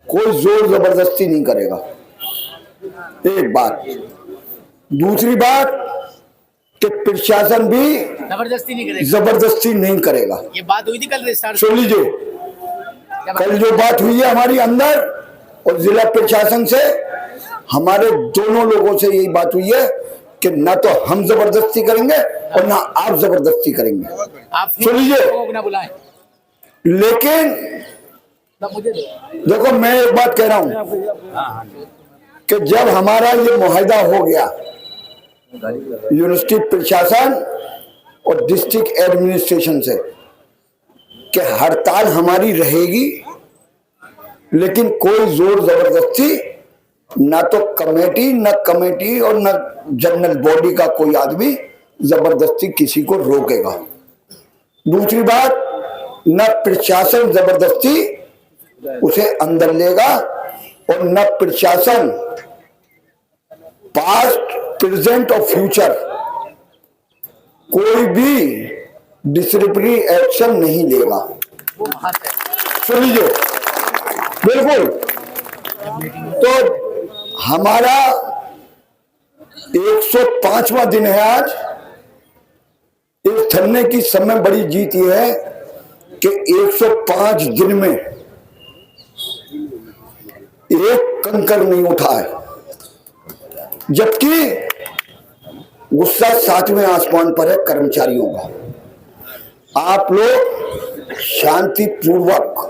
कोई जोर जबरदस्ती नहीं करेगा, एक बात। दूसरी बात कि प्रशासन भी जबरदस्ती नहीं करेगा। ये बात हुई थी कल सर, सुन लीजिए, कल जो बात हुई है हमारी अंदर और जिला प्रशासन से, हमारे दोनों लोगों से यही बात हुई है कि ना तो हम जबरदस्ती करेंगे और ना आप जबरदस्ती करेंगे। आप सुन लीजिए, लेकिन देखो मैं एक बात कह रहा हूं कि जब हमारा ये मुआहदा हो गया यूनिवर्सिटी प्रशासन और डिस्ट्रिक्ट एडमिनिस्ट्रेशन से कि हड़ताल हमारी रहेगी, लेकिन कोई जोर जबरदस्ती ना तो कमेटी और ना जनरल बॉडी का कोई आदमी जबरदस्ती किसी को रोकेगा। दूसरी बात, न प्रशासन जबरदस्ती उसे अंदर लेगा और न प्रशासन पास्ट, प्रेजेंट और फ्यूचर कोई भी डिसिप्लिनरी एक्शन नहीं लेगा। सुन लीजिए, बिल्कुल। तो हमारा 105वां दिन है आज। इस धरने की समय बड़ी जीत यह है कि 105 दिन में एक कंकर नहीं उठा है, जबकि गुस्सा 7वें आसमान पर है कर्मचारियों का। आप लोग शांतिपूर्वक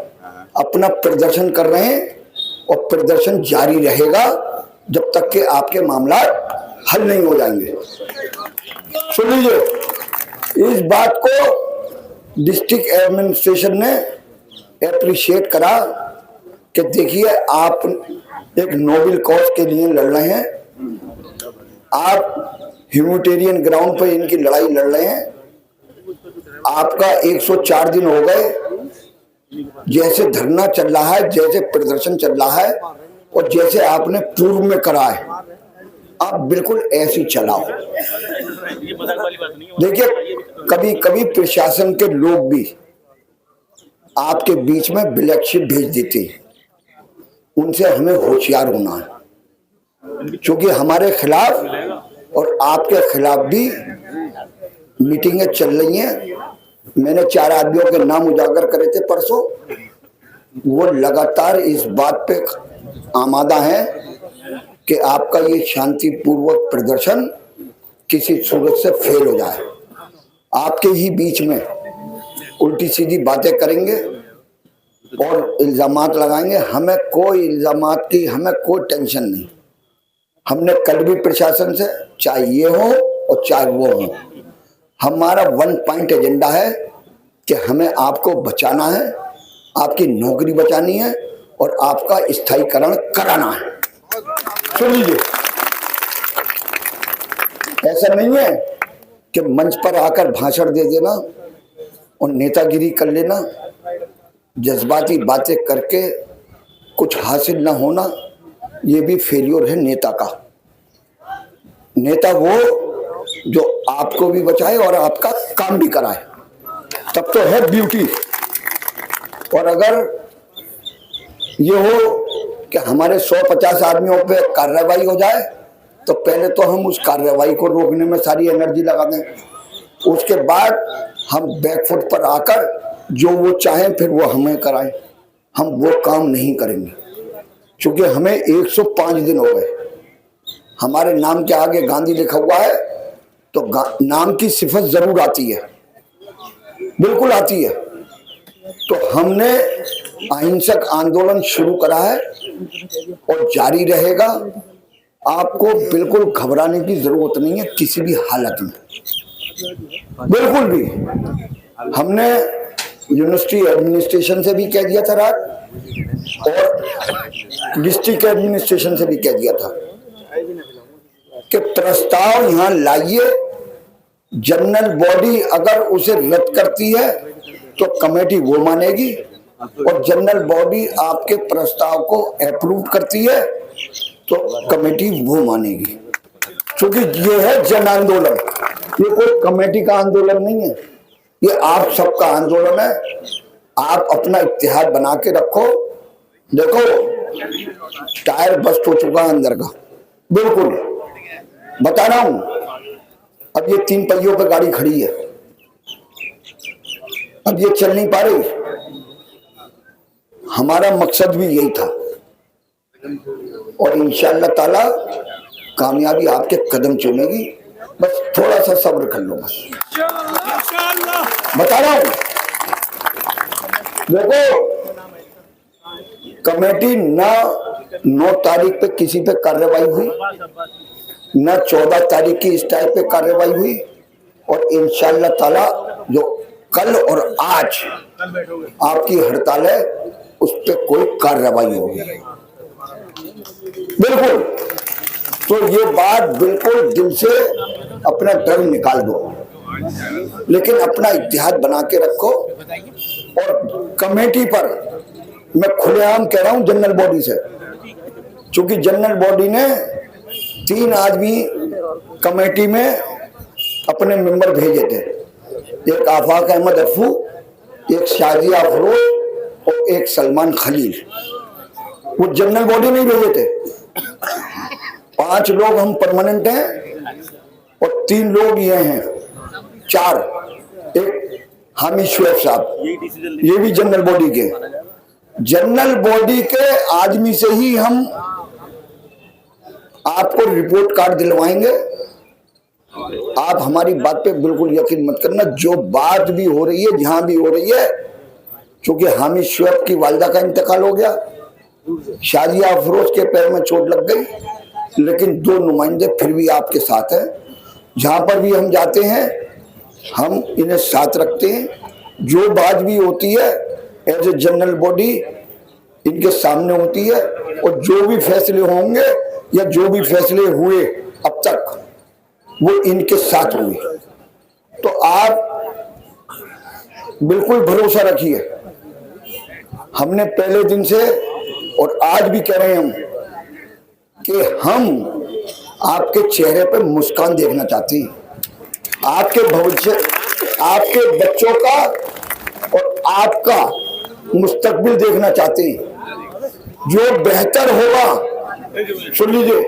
अपना प्रदर्शन कर रहे हैं और प्रदर्शन जारी रहेगा जब तक कि आपके मामला हल नहीं हो जाएंगे। सुन लीजिए, इस बात को डिस्ट्रिक्ट एडमिनिस्ट्रेशन ने एप्रिशिएट करा कि देखिए आप एक नोबल कॉज के लिए लड़ रहे हैं, आप ह्यूमैनिटेरियन ग्राउंड पर इनकी लड़ाई लड़ रहे हैं। आपका 104 दिन हो गए, जैसे धरना चल रहा है, जैसे प्रदर्शन चल रहा है और जैसे आपने पूर्व में करा है, आप बिल्कुल ऐसी चलाओ। देखिए, कभी कभी प्रशासन के लोग भी आपके बीच में ब्लैक शिप भेज देते हैं, उनसे हमें होशियार होना है, क्योंकि हमारे खिलाफ और आपके खिलाफ भी मीटिंगें चल रही हैं। मैंने 4 आदमियों के नाम उजागर करे थे परसों, वो लगातार इस बात पे आमादा है कि आपका ये शांतिपूर्वक प्रदर्शन किसी सूरत से फेल हो जाए। आपके ही बीच में उल्टी सीधी बातें करेंगे और इल्जामात लगाएंगे। हमें कोई इल्जामात की, हमें कोई टेंशन नहीं। हमने कल भी प्रशासन से, चाहे ये हो और चाहे वो हो, हमारा 1 पॉइंट एजेंडा है कि हमें आपको बचाना है, आपकी नौकरी बचानी है और आपका स्थायीकरण कराना है। सुन लीजिए, ऐसा नहीं है कि मंच पर आकर भाषण दे देना और नेतागिरी कर लेना, जज्बाती बातें करके कुछ हासिल ना होना, ये भी फेलियर है नेता का। नेता वो जो आपको भी बचाए और आपका काम भी कराए, तब तो है ब्यूटी। और अगर ये हो कि हमारे 150 आदमियों पे कार्रवाई हो जाए, तो पहले तो हम उस कार्रवाई को रोकने में सारी एनर्जी लगा दें, उसके बाद हम बैकफुट पर आकर जो वो चाहें फिर वो हमें कराएं। हम वो काम नहीं करेंगे, क्योंकि हमें 105 दिन हो गए। हमारे नाम के आगे गांधी लिखा हुआ है, तो नाम की सिफत जरूर आती है, बिल्कुल आती है। तो हमने अहिंसक आंदोलन शुरू करा है और जारी रहेगा। आपको बिल्कुल घबराने की जरूरत नहीं है किसी भी हालत में, बिल्कुल भी। हमने यूनिवर्सिटी एडमिनिस्ट्रेशन से भी कह दिया था रात, और डिस्ट्रिक्ट एडमिनिस्ट्रेशन से भी कह दिया था कि प्रस्ताव यहाँ लाइए। जनरल बॉडी अगर उसे रद्द करती है तो कमेटी वो मानेगी, और जनरल बॉडी आपके प्रस्ताव को अप्रूव करती है तो कमेटी वो मानेगी। क्योंकि ये है जन आंदोलन, ये कोई कमेटी का आंदोलन नहीं है, ये आप सबका आंदोलन है। आप अपना इत्तेहाद बना के रखो, देखो टायर बस्ट हो चुका है अंदर का, बिल्कुल बता रहा हूं। अब ये 3 पहियों पर गाड़ी खड़ी है, अब ये चल नहीं पा रही। हमारा मकसद भी यही था और इंशाअल्लाह ताला कामयाबी आपके कदम चूमेगी। बस थोड़ा सा सब्र कर लो, बस बता रहा हूं। देखो कमेटी ना 9 तारीख पे किसी पे कार्रवाई हुई, ना 14 तारीख की इस टाइप पे कार्रवाई हुई, और इंशाअल्लाह ताला जो कल और आज आपकी हड़ताल है उस पे कोई कार्रवाई होगी, बिल्कुल। तो ये बात बिल्कुल दिल से अपना डर निकाल दो, लेकिन अपना इत्तेहाद बना के रखो। और कमेटी पर मैं खुलेआम कह रहा हूं जनरल बॉडी से, क्योंकि जनरल बॉडी ने 3 आदमी कमेटी में अपने मेंबर भेजे थे, एक आफाक अहमद अफू, एक शाजिया अफरोज और एक सलमान खलील। वो जनरल बॉडी नहीं भेजे थे। 5 लोग हम परमानेंट हैं और 3 लोग ये हैं, 4, एक हामिद शुएब साहब, ये भी जनरल बॉडी के। जनरल बॉडी के आदमी से ही हम आपको रिपोर्ट कार्ड दिलवाएंगे। आप हमारी बात पे बिल्कुल यकीन मत करना, जो बात भी हो रही है जहां भी हो रही है, क्योंकि हामिद शुएब की वालिदा का इंतकाल हो गया, शाजिया अफरोज के पैर में चोट लग गई, लेकिन 2 नुमाइंदे फिर भी आपके साथ हैं। जहां पर भी हम जाते हैं हम इन्हें साथ रखते हैं। जो बात भी होती है एज ए जनरल बॉडी इनके सामने होती है, और जो भी फैसले होंगे या जो भी फैसले हुए अब तक वो इनके साथ हुए। तो आप बिल्कुल भरोसा रखिए, हमने पहले दिन से और आज भी कह रहे हैं हम कि हम आपके चेहरे पे मुस्कान देखना चाहते हैं, आपके भविष्य, आपके बच्चों का और आपका मुस्तकबिल देखना चाहते हैं। जो बेहतर होगा सुन लीजिए,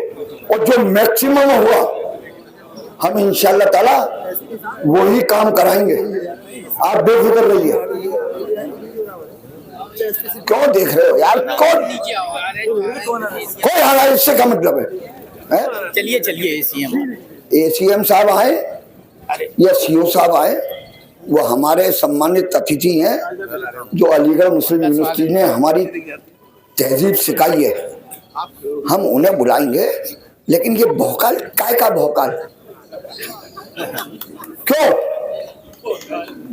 और जो मैक्सिमम होगा हम इंशाअल्लाह ताला वही काम कराएंगे। आप बेफिक्र रहिए। क्यों देख रहे हो यार? कौन कोई हालात, इससे क्या मतलब है? चलिए चलिए एसीएम साहब आए या सीओ साहब आए, वो हमारे सम्मानित अतिथि हैं, जो अलीगढ़ मुस्लिम यूनिवर्सिटी ने हमारी तहजीब सिखाई है। हम उन्हें बुलाएंगे, लेकिन ये भौकाल काय का भौकाल क्यों?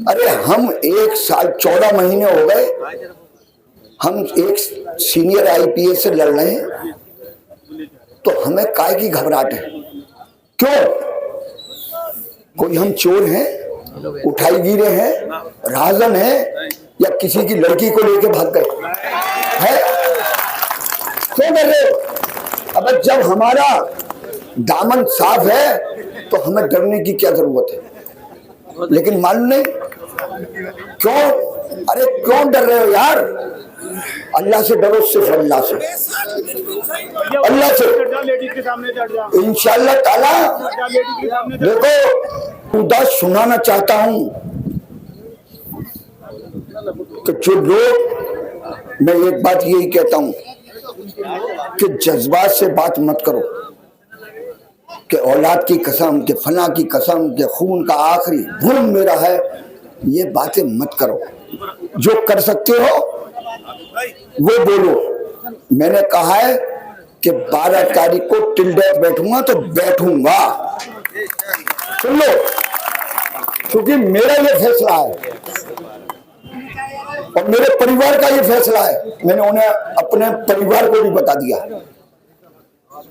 अरे हम 1 साल 14 महीने हो गए, हम एक सीनियर आईपीएस से लड़ रहे हैं, तो हमें काय की घबराहट है? क्यों? कोई हम चोर हैं, उठाईगीरे हैं, राजन हैं, या किसी की लड़की को लेके भाग गए है? क्यों कर रहे हो? अब जब हमारा दामन साफ है तो हमें डरने की क्या जरूरत है? लेकिन मालूम नहीं क्यों। अरे क्यों डर रहे हो यार? अल्लाह से डरो, सिर्फ अल्लाह से, अल्लाह से। इंशाअल्लाह ताला देखो खुदा सुनाना चाहता हूं कि जो लोग, मैं एक बात यही कहता हूं कि जज्बात से बात मत करो, कि औलाद की कसम, कि फला की कसम, कि खून का आखिरी बूंद मेरा है, ये बातें मत करो। जो कर सकते हो वो बोलो। मैंने कहा है कि 12 तारीख को टिल डेथ बैठूंगा तो बैठूंगा, सुन लो, क्योंकि मेरा ये फैसला है और मेरे परिवार का ये फैसला है। मैंने उन्हें, अपने परिवार को भी बता दिया,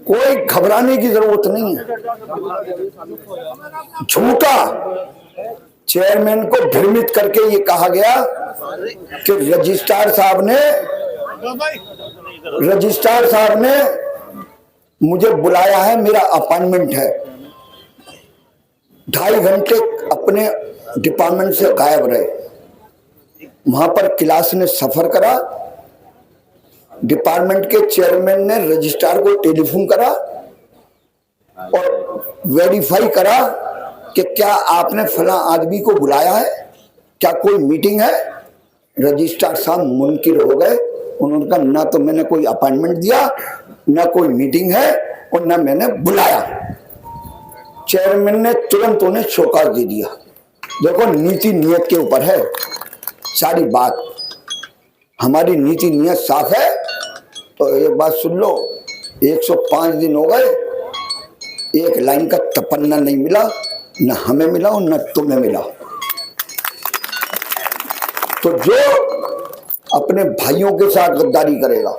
कोई घबराने की जरूरत नहीं है। झूठा चेयरमैन को भ्रमित करके ये कहा गया कि रजिस्ट्रार साहब ने मुझे बुलाया है, मेरा अपॉइंटमेंट है। 2.5 घंटे अपने डिपार्टमेंट से गायब रहे, वहां पर क्लास ने सफर करा, डिपार्टमेंट के चेयरमैन ने रजिस्ट्रार को टेलीफोन करा और वेरीफाई करा कि क्या आपने फला आदमी को बुलाया है, क्या कोई मीटिंग है। रजिस्ट्रार साहब मुनकिर हो गए। उन्होंने कहा ना तो मैंने कोई अपॉइंटमेंट दिया, ना कोई मीटिंग है और ना मैंने बुलाया। चेयरमैन ने तुरंत उन्हें शोकाज दे दिया। देखो, नीति नियत के ऊपर है सारी बात। हमारी नीति नियत साफ है। तो एक बात सुन लो, 105 दिन हो गए, एक लाइन का तपन्ना नहीं मिला, न हमें मिला और न तुम्हें मिला। तो जो अपने भाइयों के साथ गद्दारी करेगा,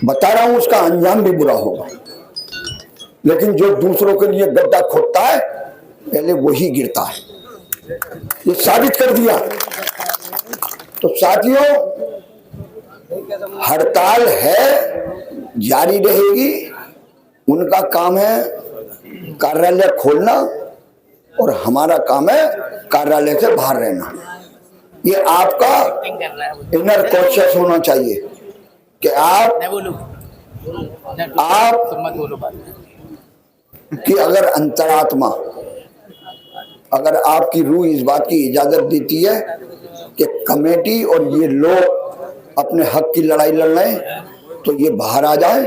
बता रहा हूं, उसका अंजाम भी बुरा होगा। लेकिन जो दूसरों के लिए गड्ढा खोदता है, पहले वही गिरता है। ये साबित कर दिया। तो साथियों, हड़ताल है, जारी रहेगी। उनका काम है कार्यालय खोलना और हमारा काम है कार्यालय से बाहर रहना। ये आपका इनर कॉन्शियस होना चाहिए कि आप कि अगर अंतरात्मा, अगर आपकी रूह इस बात की इजाजत देती है कि कमेटी और ये लोग अपने हक की लड़ाई लड़ रहे हैं, तो ये बाहर आ जाए।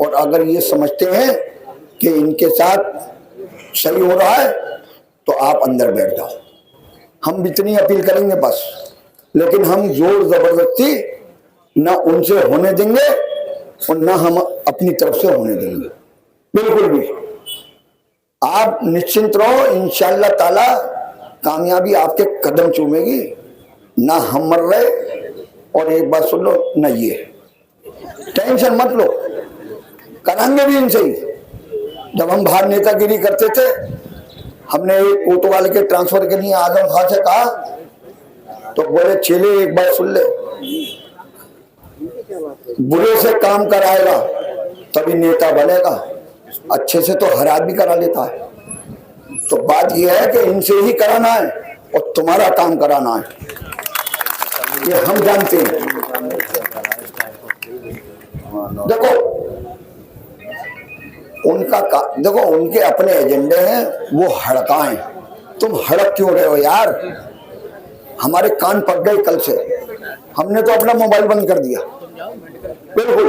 और अगर ये समझते हैं कि इनके साथ सही हो रहा है, तो आप अंदर बैठ जाओ। हम इतनी अपील करेंगे बस। लेकिन हम जोर जबरदस्ती ना उनसे होने देंगे और ना हम अपनी तरफ से होने देंगे, बिल्कुल भी। आप निश्चिंत रहो, इंशाअल्लाह ताला कामयाबी आपके कदम चूमेगी। ना हम मर रहे, और एक बात सुन लो, ना ये। टेंशन मत लो, कराएंगे भी इनसे ही। जब हम बाहर नेतागिरी करते थे, हमने एक कोतवाल के ट्रांसफर के लिए आजम खान से कहा, तो बोले चेले एक बात सुन ले, बुरे से काम कराएगा तभी नेता बनेगा, अच्छे से तो हर आदमी करा लेता है। तो बात यह है कि इनसे ही कराना है और तुम्हारा काम कराना है, ये हम जानते हैं। देखो देखो उनके अपने एजेंडे हैं, वो हड़काएं। तुम हड़क क्यों रहे हो यार? हमारे कान पक गए कल से, हमने तो अपना मोबाइल बंद कर दिया, बिल्कुल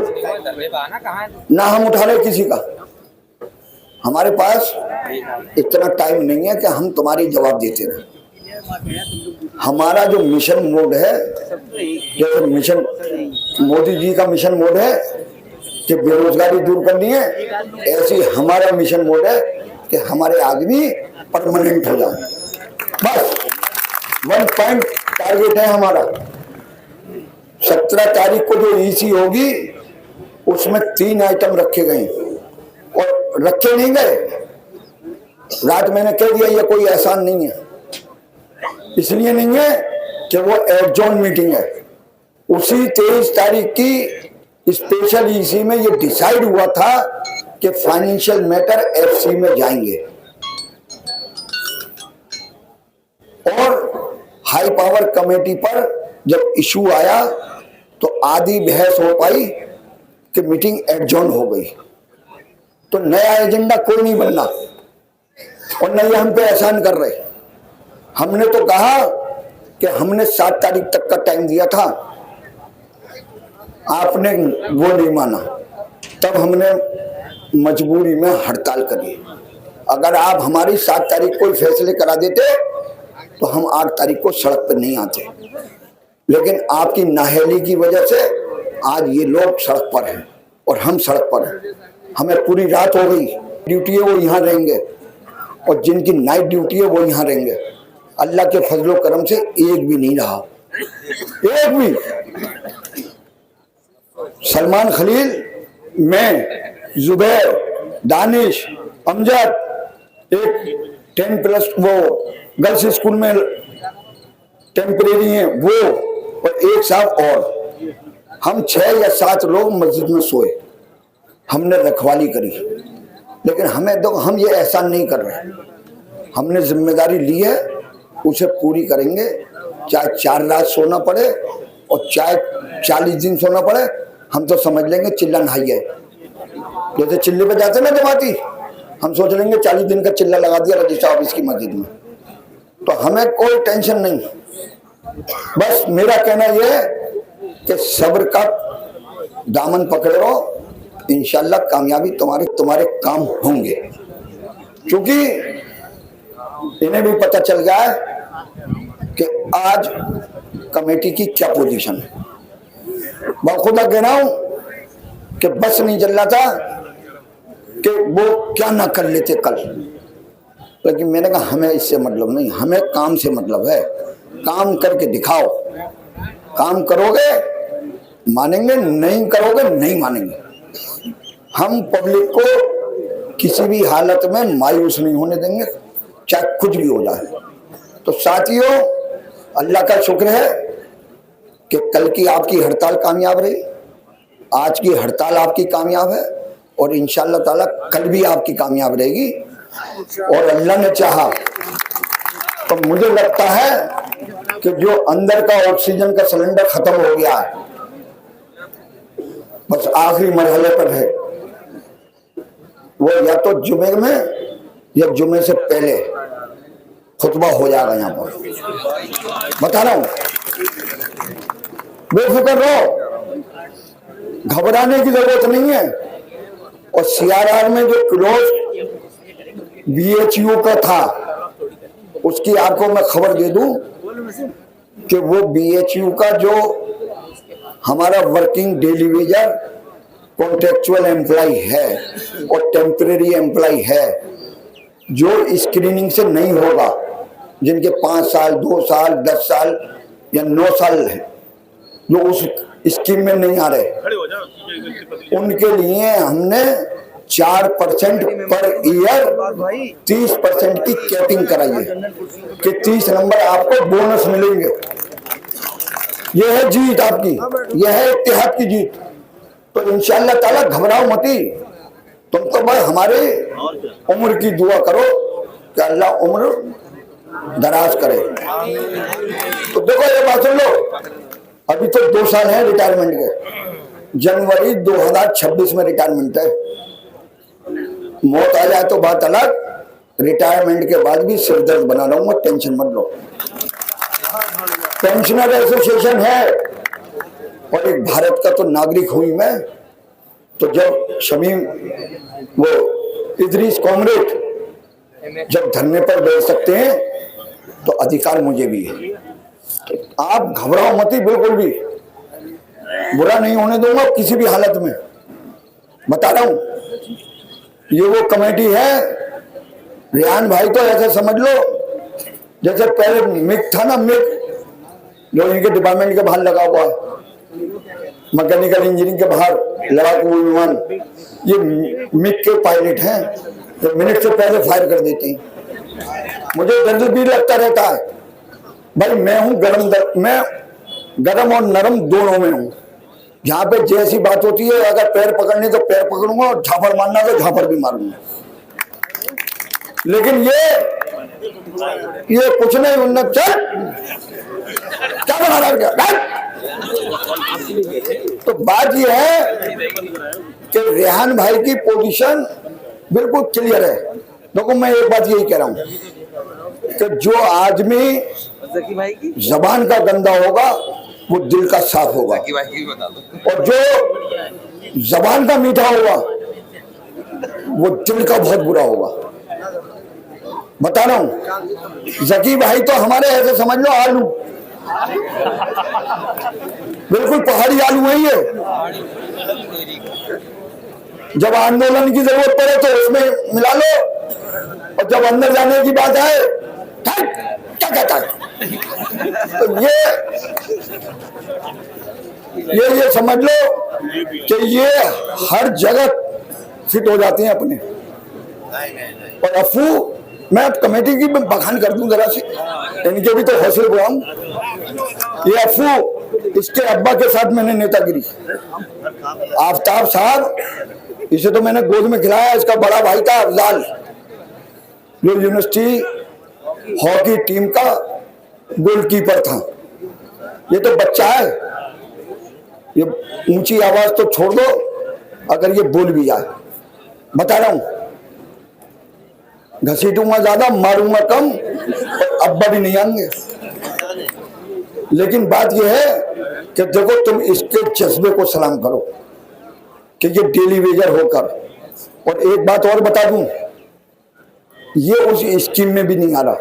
ना हम उठा रहे किसी का। हमारे पास इतना टाइम नहीं है कि हम तुम्हारी जवाब देते रहे। हमारा जो मिशन मोड है, जो मिशन मोदी जी का मिशन मोड है कि बेरोजगारी दूर करनी है, ऐसी हमारा मिशन मोड है कि हमारे आदमी परमानेंट हो जाए। बस 1 पॉइंट टारगेट है हमारा। 17 तारीख को जो ईसी होगी, उसमें 3 आइटम रखे गए और रखे नहीं गए। रात मैंने कह दिया ये कोई एहसान नहीं है, इसलिए नहीं है कि वो एडजॉर्न मीटिंग है। उसी 23 तारीख की स्पेशल ईसी में ये डिसाइड हुआ था कि फाइनेंशियल मैटर एफसी में जाएंगे, और हाई पावर कमेटी पर जब इशू आया तो आधी बहस हो पाई कि मीटिंग एडजॉर्न हो गई। तो नया एजेंडा कोई नहीं बनना, और न ये हम पे एहसान कर रहे। हमने तो कहा कि हमने 7 तारीख तक का टाइम दिया था, आपने वो नहीं माना, तब हमने मजबूरी में हड़ताल करी। अगर आप हमारी 7 तारीख को फैसले करा देते तो हम 8 तारीख को सड़क पर नहीं आते। लेकिन आपकी नाहेली की वजह से आज ये लोग सड़क पर हैं और हम सड़क पर हैं। हमें पूरी रात हो गई, ड्यूटी है वो यहाँ रहेंगे, और जिनकी नाइट ड्यूटी है वो यहाँ रहेंगे। अल्लाह के फजलो करम से एक भी नहीं रहा, एक भी। सलमान खलील, मैं, जुबैर, दानिश, अमजद, एक 10+ वो गर्ल्स स्कूल में टेम्परेरी हैं वो, और एक साहब और, हम 6 या 7 लोग मस्जिद में सोए। हमने रखवाली करी। लेकिन हमें देखो, हम ये एहसान नहीं कर रहे, हमने जिम्मेदारी ली है, उसे पूरी करेंगे, चाहे 4 रात सोना पड़े और चाहे 40 दिन सोना पड़े, हम तो समझ लेंगे चिल्ला नहाई है। जैसे चिल्ले पे जाते ना जमाती, हम सोच लेंगे 40 दिन का चिल्ला लगा दिया रजिस्टर ऑफिस की मस्जिद में। तो हमें कोई टेंशन नहीं। बस मेरा कहना यह है कि सब्र का दामन पकड़े रहो, इंशाल्लाह कामयाबी तुम्हारे काम होंगे। क्योंकि इन्हें भी पता चल गया है कि आज कमेटी की क्या पोजीशन है। मैं खुदा कह रहा हूं कि बस नहीं चल रहा था कि वो क्या ना कर लेते कल, लेकिन मैंने कहा हमें इससे मतलब नहीं, हमें काम से मतलब है। काम करके दिखाओ, काम करोगे मानेंगे, नहीं करोगे नहीं मानेंगे। हम पब्लिक को किसी भी हालत में मायूस नहीं होने देंगे, चाहे कुछ भी हो जाए। तो साथियों, अल्लाह का शुक्र है कि कल की आपकी हड़ताल कामयाब रही, आज की हड़ताल आपकी कामयाब है और इंशाअल्लाह ताला कल भी आपकी कामयाब रहेगी। और अल्लाह ने चाहा तो मुझे लगता है कि जो अंदर का ऑक्सीजन का सिलेंडर खत्म हो गया है, बस आखिरी मरहले पर है, वो या तो जुमे में या जुमे से पहले खुतबा हो जाएगा। यहाँ पर बता रहा हूं, बेफिक्र रहो, घबराने की जरूरत नहीं है। और सीआरआर में जो क्लोज बीएचयू का था, उसकी आपको मैं खबर दे दूं कि वो बीएचयू का जो हमारा working daily wager contractual employ है और टेम्परेरी एम्प्लॉय है, जो स्क्रीनिंग से नहीं होगा, जिनके 5 साल 2 साल 10 साल या 9 साल है, जो उस स्कीम में नहीं आ रहे, उनके लिए हमने 4% पर ईयर 30% की कैपिंग कराई है कि 30 नंबर आपको बोनस मिलेंगे। यह है जीत आपकी, यह है इत्तेहाद की जीत। तो इंशाअल्लाह ताला घबराओ मती, तुम तो भाई हमारे उम्र की दुआ करो कि अल्लाह उम्र दराज करे। तो देखो ये बात सुन लो, अभी तो 2 साल है रिटायरमेंट के, जनवरी 2026 में रिटायरमेंट है। मौत आ जाए तो बात अलग, रिटायरमेंट के बाद भी सिरदर्द बना रहूंगा, टेंशन मत लो। पेंशनर एसोसिएशन है और एक भारत का तो नागरिक हुई मैं। तो जब शमीम वो इदरीस कॉमरेड जब धरने पर बैठ सकते हैं तो अधिकार मुझे भी है। तो आप घबराओ मत, बिल्कुल भी बुरा नहीं होने दूंगा किसी भी हालत में। बता रहा हूं, ये वो कमेटी है, रेहान भाई तो ऐसे समझ लो जैसे पहले मिक था ना, मिक जो इनके डिपार्टमेंट के बाहर लगा हुआ है, मैकेनिकल इंजीनियरिंग के बाहर लड़ाकू विमान, ये मिक के पायलट हैं, तो मिनट से पहले फायर कर देते हैं। मुझे दर्द भी लगता रहता है भाई, मैं हूं मैं गरम और नरम दोनों में हूं। जहां पे जैसी बात होती है, अगर पैर पकड़नी तो पैर पकड़ूंगा और झापड़ मारना तो झापड़ भी मारूंगा। लेकिन ये कुछ नहीं, उन्नत चल क्या बना रहा है क्या? तो बात ये है कि रेहान भाई की पोजीशन बिल्कुल क्लियर है। देखो मैं एक बात यही कह रहा हूं कि जो आदमी जबान का गंदा होगा वो दिल का साफ होगा, और जो जबान का मीठा होगा वो दिल का बहुत बुरा होगा। बता रहा हूं, जकी भाई तो हमारे ऐसे समझ लो आलू, बिल्कुल पहाड़ी आलू है ये। जब आंदोलन की जरूरत पड़े तो उसमें मिला लो, और जब अंदर जाने की बात आए क्या कहता है। तो ये समझ लो कि ये हर जगह फिट हो जाते हैं अपने। और अफू, मैं अब कमेटी की बखान कर दूं जरा सी, इनके भी तो हौसले बढ़ाऊं। ये अफू, इसके अब्बा के साथ मैंने नेतागिरी, आफ्ताब साहब, इसे तो मैंने गोद में खिलाया। इसका बड़ा भाई था अफजाल, जो यूनिवर्सिटी हॉकी टीम का गोलकीपर था। ये तो बच्चा है, ये ऊंची आवाज तो छोड़ दो, अगर ये बोल भी जाए, बता रहा हूं, घसीटूंगा ज्यादा, मारूंगा कम, और अब्बा भी नहीं आएंगे। लेकिन बात यह है कि देखो, तुम इसके जज्बे को सलाम करो कि ये डेली वेजर होकर, और एक बात और बता दूं, ये उस स्कीम में भी नहीं आ रहा,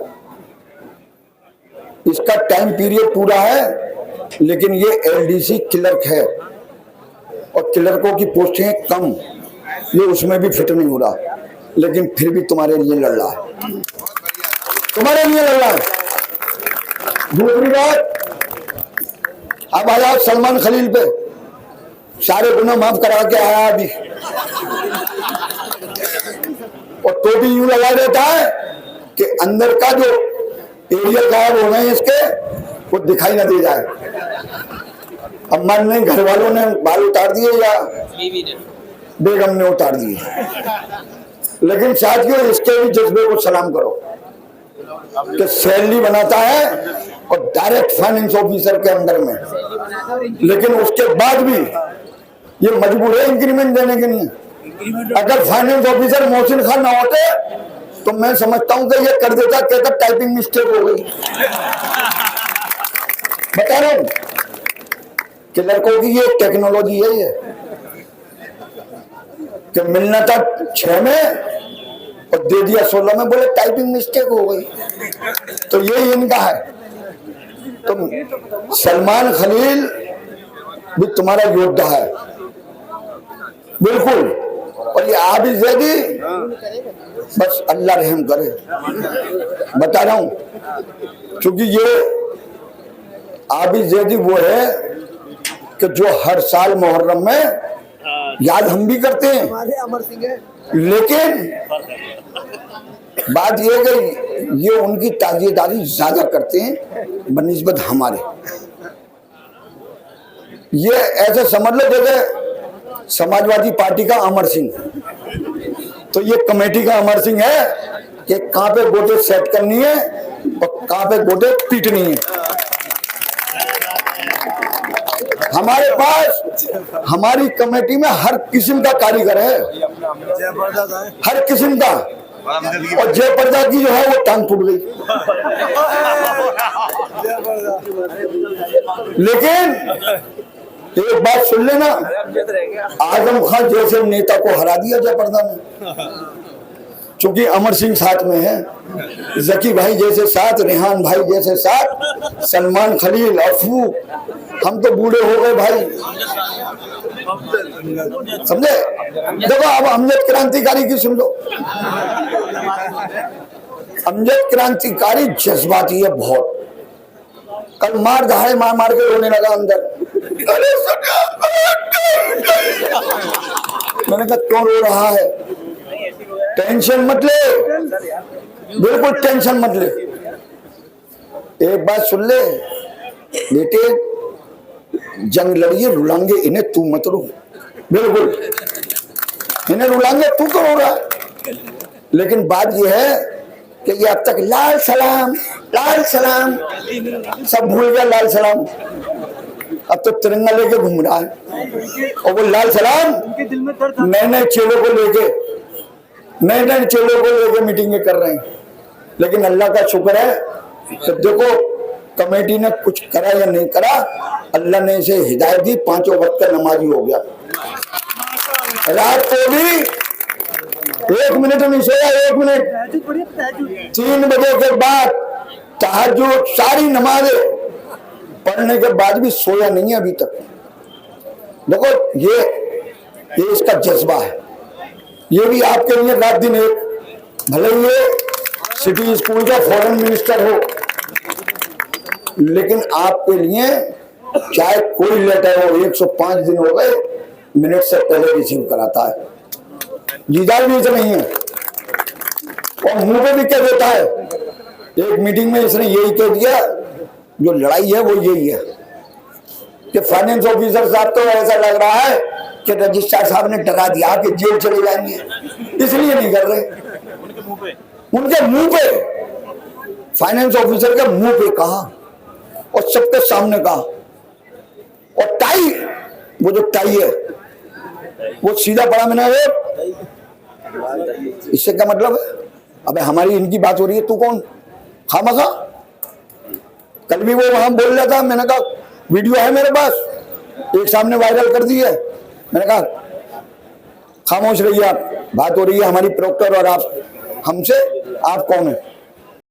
इसका टाइम पीरियड पूरा है, लेकिन ये एलडीसी क्लर्क है और क्लर्कों की पोस्टें कम, ये उसमें भी फिट नहीं हो रहा, लेकिन फिर भी तुम्हारे लिए लड़ रहा है, तुम्हारे लिए लड़ रहा है। दूसरी बात, अब आया सलमान खलील पे, सारे गुनाह माफ करा के आया अभी, और तो भी यूं लगा देता है कि अंदर का जो एरिया गायब हो गए इसके, वो दिखाई ना दे जाए। अम्मा ने, घर वालों ने बाल उतार दिए या बेगम ने उतार दिए, लेकिन साथियों इसके भी जज्बे को सलाम करो कि सैलरी बनाता है और डायरेक्ट फाइनेंस ऑफिसर के अंदर में, लेकिन उसके बाद भी ये मजबूर है इंक्रीमेंट देने के लिए। अगर फाइनेंस ऑफिसर मोहसिन खान ना होते तो मैं समझता हूं कि ये कर देता, कहता टाइपिंग मिस्टेक हो गई। बता रहा हूं कि लड़कों की ये टेक्नोलॉजी है, ये कि मिलना था 6 में और दे दिया 16 में, बोले टाइपिंग मिस्टेक हो गई। तो ये इनका है। तो सलमान खलील भी तुम्हारा योद्धा है बिल्कुल, और ये आबिद जैदी बस अल्लाह रहम करे, बता रहा हूं, क्योंकि ये आबिद जैदी वो है कि जो हर साल मुहर्रम में याद हम भी करते हैं, लेकिन बात यह है कि ये उनकी ताज़ियेदारी ज्यादा करते हैं बनिस्बत हमारे। ये ऐसे समझ लो जैसे समाजवादी पार्टी का अमर सिंह, तो ये कमेटी का अमर सिंह है कि कहां पे गोटे सेट करनी है और कहां पे गोटे पीटनी है। हमारे पास, हमारी कमेटी में हर किस्म का कारीगर है, हर किस्म का, और जयप्रदा की जो है वो टांग टूट गई। लेकिन एक बात सुन लेना, आजम खान जैसे नेता को हरा दिया जयप्रदा ने, क्योंकि अमर सिंह साथ में है, जकी भाई जैसे साथ, रेहान भाई जैसे साथ, सलमान खलील, अफू, हम तो बूढ़े हो गए भाई, समझे। देखो अब अमजद क्रांतिकारी की सुन लो, अमजद क्रांतिकारी जज्बाती है बहुत, कल मार दहाड़े मार मार के रोने लगा अंदर। मैंने कहा क्यों रो रहा है? टेंशन मत ले, बिल्कुल टेंशन मत ले। एक बात सुन ले बेटे, जंग लड़िए, रुलाएंगे इन्हें, तू मत रो, बिल्कुल इन्हें रुलाएंगे, तू तो रो रहा है। लेकिन बात यह है कि ये अब तक लाल सलाम सब भूल गया, लाल सलाम अब तो तिरंगा लेके घूम रहा है, और वो लाल सलाम नए नए चेलों को लेके मीटिंगें कर रहे हैं। लेकिन अल्लाह का शुक्र है कि देखो कमेटी ने कुछ करा या नहीं करा, अल्लाह ने इसे हिदायत दी, 5 वक्त का नमाजी हो गया। रात को भी 1 मिनट नहीं सोया, 1 मिनट, 3 बजे के बाद तहज्जुद सारी नमाजें पढ़ने के बाद भी सोया नहीं है अभी तक। देखो ये इसका जज्बा है, ये भी आपके लिए रात दिन एक, भले ये सिटी स्कूल का फॉरेन मिनिस्टर हो, लेकिन आपके लिए चाहे कोई लेटर हो 105 दिन हो गए, मिनट से पहले रिसीव कराता है, जीदार भी नहीं है, और मुंह पे भी कह देता है। एक मीटिंग में इसने यही कह दिया, जो लड़ाई है वो यही है कि फाइनेंस ऑफिसर साहब तो ऐसा लग रहा है कि रजिस्ट्रार साहब ने डरा दिया कि जेल चले जाएंगे, इसलिए नहीं कर रहे। उनके मुंह पे, फाइनेंस ऑफिसर के मुंह पे कहा और सबके सामने कहा, और टाई वो जो टाई है वो सीधा पड़ा मैंने, इससे क्या मतलब है? अबे हमारी इनकी बात हो रही है, तू कौन खामखा? कल भी वो वहां बोल रहा था, मैंने कहा वीडियो है मेरे पास, एक सामने वायरल कर दी है। मैंने कहा खामोश रहिए आप, बात हो रही है हमारी प्रोक्टर और आप हमसे, आप कौन है?